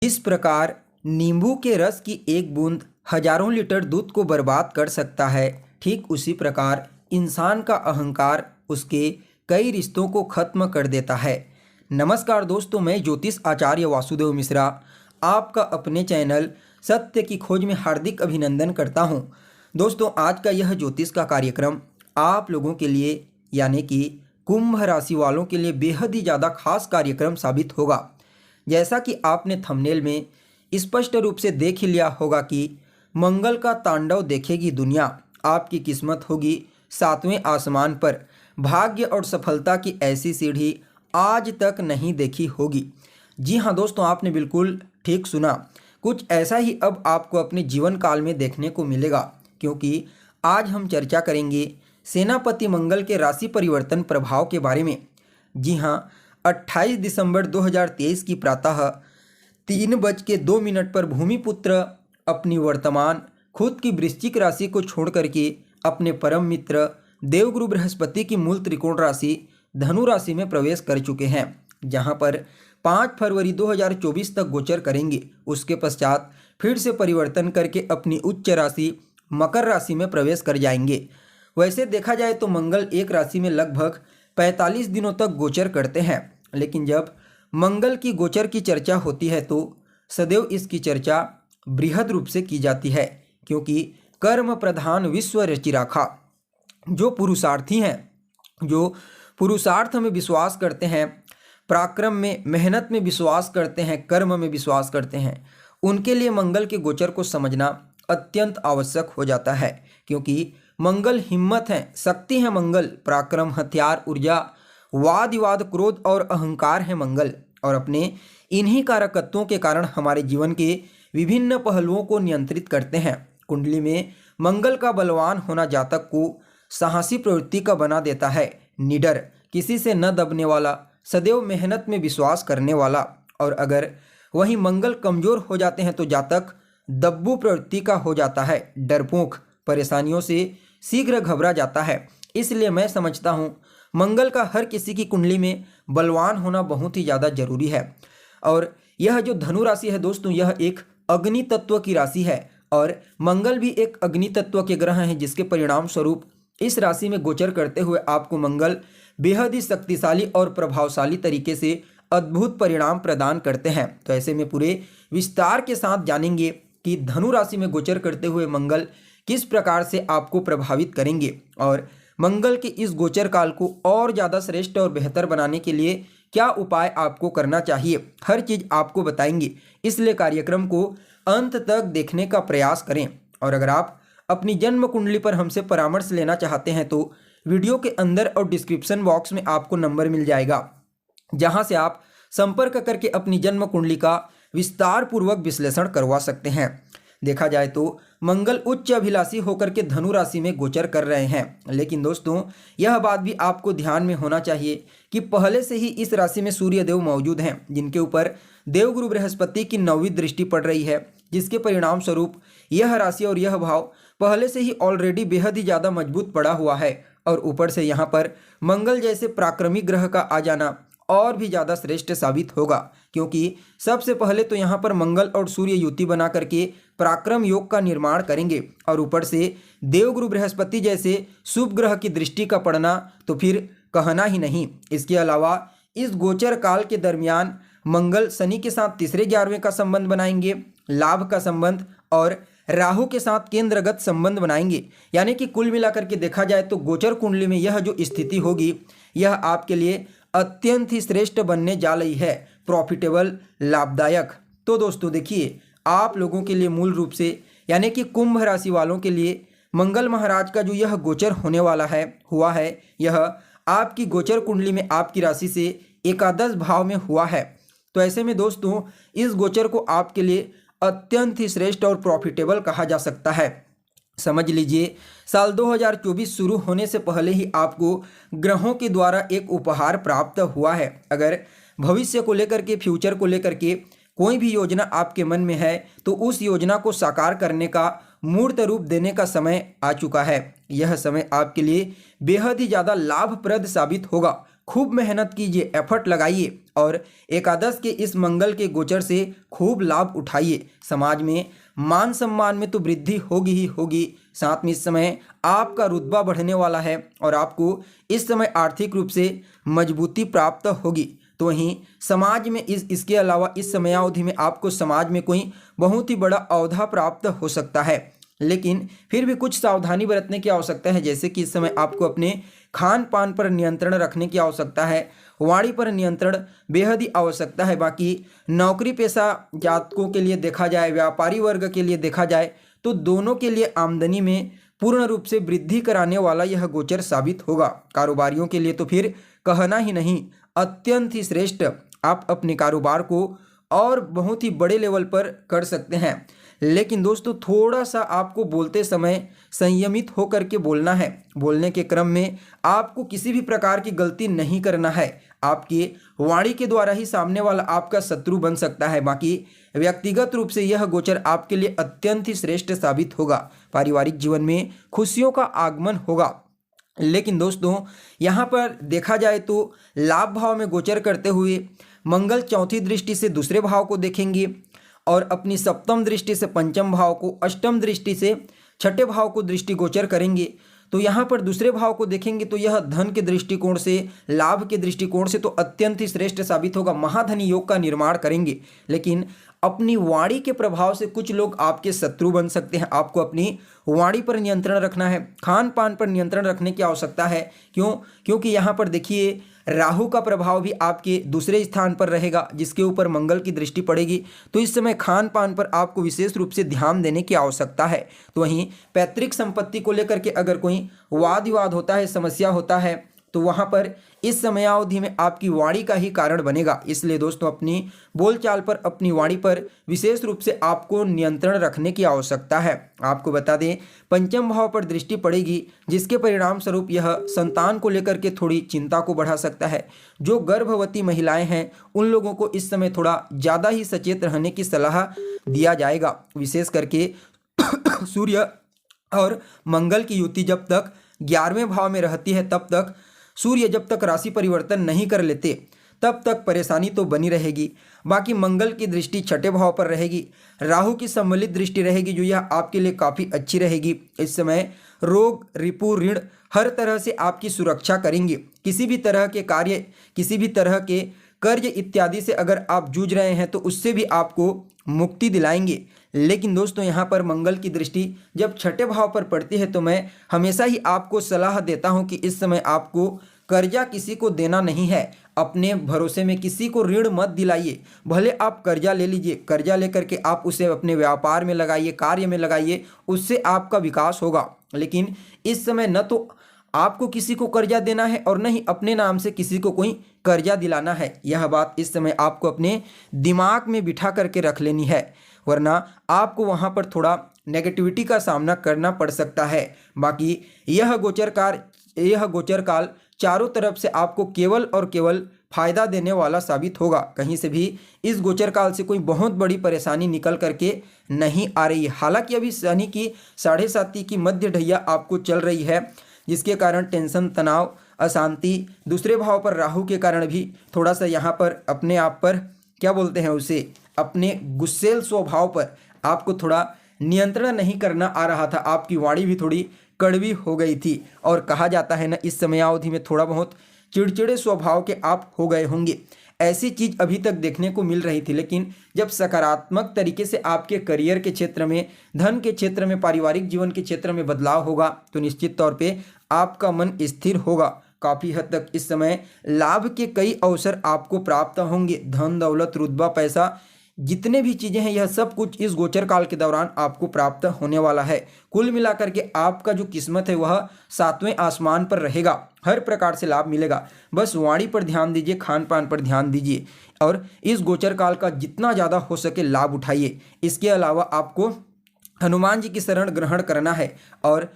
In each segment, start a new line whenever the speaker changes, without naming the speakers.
इस प्रकार नींबू के रस की एक बूंद हजारों लीटर दूध को बर्बाद कर सकता है, ठीक उसी प्रकार इंसान का अहंकार उसके कई रिश्तों को खत्म कर देता है। नमस्कार दोस्तों, मैं ज्योतिष आचार्य वासुदेव मिश्रा आपका अपने चैनल सत्य की खोज में हार्दिक अभिनंदन करता हूं। दोस्तों, आज का यह ज्योतिष का कार्यक्रम आप लोगों के लिए यानी कि कुंभ राशि वालों के लिए बेहद ही ज़्यादा खास कार्यक्रम साबित होगा। जैसा कि आपने थंबनेल में स्पष्ट रूप से देख ही लिया होगा कि मंगल का तांडव देखेगी दुनिया, आपकी किस्मत होगी सातवें आसमान पर। भाग्य और सफलता की ऐसी सीढ़ी आज तक नहीं देखी होगी। जी हाँ दोस्तों, आपने बिल्कुल ठीक सुना। कुछ ऐसा ही अब आपको अपने जीवन काल में देखने को मिलेगा, क्योंकि आज हम चर्चा करेंगे सेनापति मंगल के राशि परिवर्तन प्रभाव के बारे में। जी हाँ, 28 दिसंबर 2023 की प्रातः 3:02 पर भूमिपुत्र अपनी वर्तमान खुद की वृश्चिक राशि को छोड़ करके अपने परम मित्र देवगुरु बृहस्पति की मूल त्रिकोण राशि धनु राशि में प्रवेश कर चुके हैं, जहां पर 5 फरवरी 2024 तक गोचर करेंगे। उसके पश्चात फिर से परिवर्तन करके अपनी उच्च राशि मकर राशि में प्रवेश कर जाएंगे। वैसे देखा जाए तो मंगल एक राशि में लगभग 45 दिनों तक गोचर करते हैं, लेकिन जब मंगल की गोचर की चर्चा होती है तो सदैव इसकी चर्चा बृहद रूप से की जाती है, क्योंकि कर्म प्रधान विश्व रचि राखा। जो पुरुषार्थी हैं, जो पुरुषार्थ में विश्वास करते हैं, पराक्रम में, मेहनत में विश्वास करते हैं, कर्म में विश्वास करते हैं, उनके लिए मंगल के गोचर को समझना अत्यंत आवश्यक हो जाता है। क्योंकि मंगल हिम्मत है, शक्ति है मंगल, पराक्रम, हथियार, ऊर्जा, वाद विवाद, क्रोध और अहंकार है मंगल। और अपने इन्हीं कारकत्वों के कारण हमारे जीवन के विभिन्न पहलुओं को नियंत्रित करते हैं। कुंडली में मंगल का बलवान होना जातक को साहसी प्रवृत्ति का बना देता है, निडर, किसी से न दबने वाला, सदैव मेहनत में विश्वास करने वाला। और अगर वहीं मंगल कमजोर हो जाते हैं तो जातक दब्बू प्रवृत्ति का हो जाता है, डरपोक, परेशानियों से शीघ्र घबरा जाता है। इसलिए मैं समझता हूँ मंगल का हर किसी की कुंडली में बलवान होना बहुत ही ज़्यादा जरूरी है। और यह जो धनु राशि है दोस्तों, यह एक अग्नि तत्व की राशि है और मंगल भी एक अग्नि तत्व के ग्रह हैं, जिसके परिणाम स्वरूप इस राशि में गोचर करते हुए आपको मंगल बेहद ही शक्तिशाली और प्रभावशाली तरीके से अद्भुत परिणाम प्रदान करते हैं। तो ऐसे में पूरे विस्तार के साथ जानेंगे कि धनु राशि में गोचर करते हुए मंगल किस प्रकार से आपको प्रभावित करेंगे, और मंगल के इस गोचर काल को और ज़्यादा श्रेष्ठ और बेहतर बनाने के लिए क्या उपाय आपको करना चाहिए, हर चीज़ आपको बताएंगे। इसलिए कार्यक्रम को अंत तक देखने का प्रयास करें। और अगर आप अपनी जन्म कुंडली पर हमसे परामर्श लेना चाहते हैं तो वीडियो के अंदर और डिस्क्रिप्शन बॉक्स में आपको नंबर मिल जाएगा, जहां से आप संपर्क करके अपनी जन्म कुंडली का विस्तार पूर्वक विश्लेषण करवा सकते हैं। देखा जाए तो मंगल उच्च अभिलाषी होकर के धनु राशि में गोचर कर रहे हैं, लेकिन दोस्तों यह बात भी आपको ध्यान में होना चाहिए कि पहले से ही इस राशि में सूर्य देव मौजूद हैं, जिनके ऊपर देवगुरु बृहस्पति की 9वीं दृष्टि पड़ रही है, जिसके परिणाम स्वरूप यह राशि और यह भाव पहले से ही ऑलरेडी बेहद ही ज़्यादा मजबूत पड़ा हुआ है। और ऊपर से यहाँ पर मंगल जैसे पराक्रमी ग्रह का आ जाना और भी ज़्यादा श्रेष्ठ साबित होगा, क्योंकि सबसे पहले तो यहाँ पर मंगल और सूर्य युति बना करके पराक्रम योग का निर्माण करेंगे, और ऊपर से देवगुरु बृहस्पति जैसे शुभ ग्रह की दृष्टि का पड़ना तो फिर कहना ही नहीं। इसके अलावा इस गोचर काल के दरमियान मंगल शनि के साथ तीसरे 11वें का संबंध बनाएंगे, लाभ का संबंध, और राहु के साथ केंद्रगत संबंध बनाएंगे। यानी कि कुल मिलाकर के देखा जाए तो गोचर कुंडली में यह जो स्थिति होगी, यह आपके लिए अत्यंत ही श्रेष्ठ बनने जा रही है, प्रॉफिटेबल, लाभदायक। तो दोस्तों देखिए, आप लोगों के लिए मूल रूप से यानी कि कुंभ राशि वालों के लिए मंगल महाराज का जो यह गोचर होने वाला है, हुआ है, यह आपकी गोचर कुंडली में आपकी राशि से एकादश भाव में हुआ है। तो ऐसे में दोस्तों इस गोचर को आपके लिए अत्यंत ही श्रेष्ठ और प्रॉफिटेबल कहा जा सकता है। समझ लीजिए, साल 2024 शुरू होने से पहले ही आपको ग्रहों के द्वारा एक उपहार प्राप्त हुआ है। अगर भविष्य को लेकर के, फ्यूचर को लेकर के कोई भी योजना आपके मन में है तो उस योजना को साकार करने का, मूर्त रूप देने का समय आ चुका है। यह समय आपके लिए बेहद ही ज़्यादा लाभप्रद साबित होगा। खूब मेहनत कीजिए, एफर्ट लगाइए और एकादश के इस मंगल के गोचर से खूब लाभ उठाइए। समाज में मान सम्मान में तो वृद्धि होगी ही होगी, साथ में इस समय आपका रुतबा बढ़ने वाला है और आपको इस समय आर्थिक रूप से मजबूती प्राप्त होगी। तो वहीं समाज में इसके अलावा इस समयावधि में आपको समाज में कोई बहुत ही बड़ा औहदा प्राप्त हो सकता है, लेकिन फिर भी कुछ सावधानी बरतने की आवश्यकता है। जैसे कि इस समय आपको अपने खान पान पर नियंत्रण रखने की आवश्यकता है, वाणी पर नियंत्रण बेहद ही आवश्यकता है। बाकी नौकरी पेशा जातकों के लिए देखा जाए, व्यापारी वर्ग के लिए देखा जाए तो दोनों के लिए आमदनी में पूर्ण रूप से वृद्धि कराने वाला यह गोचर साबित होगा। कारोबारियों के लिए तो फिर कहना ही नहीं, अत्यंत ही श्रेष्ठ। आप अपने कारोबार को और बहुत ही बड़े लेवल पर कर सकते हैं, लेकिन दोस्तों थोड़ा सा आपको बोलते समय संयमित होकर के बोलना है। बोलने के क्रम में आपको किसी भी प्रकार की गलती नहीं करना है। आपके वाणी के द्वारा ही सामने वाला आपका शत्रु बन सकता है। बाकी व्यक्तिगत रूप से यह गोचर आपके लिए अत्यंत ही श्रेष्ठ साबित होगा। पारिवारिक जीवन में खुशियों का आगमन होगा। लेकिन दोस्तों यहाँ पर देखा जाए तो लाभ भाव में गोचर करते हुए मंगल चौथी दृष्टि से दूसरे भाव को देखेंगे और अपनी सप्तम दृष्टि से पंचम भाव को, अष्टम दृष्टि से छठे भाव को दृष्टि गोचर करेंगे। तो यहाँ पर दूसरे भाव को देखेंगे तो यह धन के दृष्टिकोण से, लाभ के दृष्टिकोण से तो अत्यंत ही श्रेष्ठ साबित होगा, महाधनी योग का निर्माण करेंगे। लेकिन अपनी वाणी के प्रभाव से कुछ लोग आपके शत्रु बन सकते हैं। आपको अपनी वाणी पर नियंत्रण रखना है, खान पान पर नियंत्रण रखने की आवश्यकता है। क्योंकि यहाँ पर देखिए राहु का प्रभाव भी आपके दूसरे स्थान पर रहेगा, जिसके ऊपर मंगल की दृष्टि पड़ेगी। तो इस समय खान पान पर आपको विशेष रूप से ध्यान देने की आवश्यकता है। तो वहीं पैतृक संपत्ति को लेकर के अगर कोई वाद विवाद होता है, समस्या होता है, तो वहाँ पर इस समयावधि में आपकी वाणी का ही कारण बनेगा। इसलिए दोस्तों अपनी बोलचाल पर, अपनी वाणी पर विशेष रूप से आपको नियंत्रण रखने की आवश्यकता है। आपको बता दें पंचम भाव पर दृष्टि पड़ेगी, जिसके परिणाम स्वरूप यह संतान को लेकर के थोड़ी चिंता को बढ़ा सकता है। जो गर्भवती महिलाएं हैं उन लोगों को इस समय थोड़ा ज़्यादा ही सचेत रहने की सलाह दिया जाएगा। विशेष करके सूर्य और मंगल की युति जब तक 11वें भाव में रहती है, तब तक सूर्य जब तक राशि परिवर्तन नहीं कर लेते तब तक परेशानी तो बनी रहेगी। बाकी मंगल की दृष्टि छठे भाव पर रहेगी, राहु की सम्मिलित दृष्टि रहेगी, जो यह आपके लिए काफ़ी अच्छी रहेगी। इस समय रोग, रिपु, ऋण हर तरह से आपकी सुरक्षा करेंगे। किसी भी तरह के कार्य, किसी भी तरह के कर्ज इत्यादि से अगर आप जूझ रहे हैं तो उससे भी आपको मुक्ति दिलाएंगे। लेकिन दोस्तों यहाँ पर मंगल की दृष्टि जब छठे भाव पर पड़ती है तो मैं हमेशा ही आपको सलाह देता हूँ कि इस समय आपको कर्जा किसी को देना नहीं है। अपने भरोसे में किसी को ऋण मत दिलाइए। भले आप कर्जा ले लीजिए, कर्जा लेकर के आप उसे अपने व्यापार में लगाइए, कार्य में लगाइए, उससे आपका विकास होगा। लेकिन इस समय न तो आपको किसी को कर्जा देना है और न ही अपने नाम से किसी को कोई कर्जा दिलाना है। यह बात इस समय आपको अपने दिमाग में बिठा करके रख लेनी है, वरना आपको वहाँ पर थोड़ा नेगेटिविटी का सामना करना पड़ सकता है। बाकी यह गोचर काल चारों तरफ से आपको केवल और केवल फायदा देने वाला साबित होगा। कहीं से भी इस गोचर काल से कोई बहुत बड़ी परेशानी निकल करके नहीं आ रही है। हालांकि अभी शनि की 7.5 की मध्य ढैया आपको चल रही है, जिसके कारण टेंशन, तनाव, अशांति, दूसरे भाव पर राहु के कारण भी थोड़ा सा यहाँ पर अपने आप पर क्या बोलते हैं उसे, अपने गुस्सेल स्वभाव पर आपको थोड़ा नियंत्रण नहीं करना आ रहा था। आपकी वाणी भी थोड़ी कड़वी हो गई थी और कहा जाता है ना, इस समयावधि में थोड़ा बहुत चिड़चिड़े स्वभाव के आप हो गए होंगे। ऐसी चीज़ अभी तक देखने को मिल रही थी, लेकिन जब सकारात्मक तरीके से आपके करियर के क्षेत्र में, धन के क्षेत्र में, पारिवारिक जीवन के क्षेत्र में बदलाव होगा तो निश्चित तौर पे आपका मन स्थिर होगा। काफ़ी हद तक इस समय लाभ के कई अवसर आपको प्राप्त होंगे। धन, दौलत, रुतबा, पैसा, जितने भी चीज़ें हैं, यह सब कुछ इस गोचर काल के दौरान आपको प्राप्त होने वाला है। कुल मिलाकर के आपका जो किस्मत है वह 7वें आसमान पर रहेगा। हर प्रकार से लाभ मिलेगा। बस वाणी पर ध्यान दीजिए, खान पान पर ध्यान दीजिए और इस गोचर काल का जितना ज़्यादा हो सके लाभ उठाइए। इसके अलावा आपको हनुमान जी की शरण ग्रहण करना है और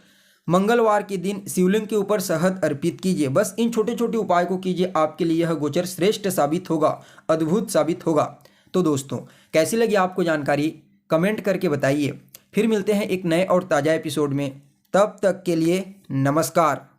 मंगलवार के दिन शिवलिंग के ऊपर शहद अर्पित कीजिए। बस इन छोटे छोटे उपाय को कीजिए, आपके लिए यह गोचर श्रेष्ठ साबित होगा, अद्भुत साबित होगा। तो दोस्तों कैसी लगी आपको जानकारी, कमेंट करके बताइए। फिर मिलते हैं एक नए और ताज़ा एपिसोड में। तब तक के लिए नमस्कार।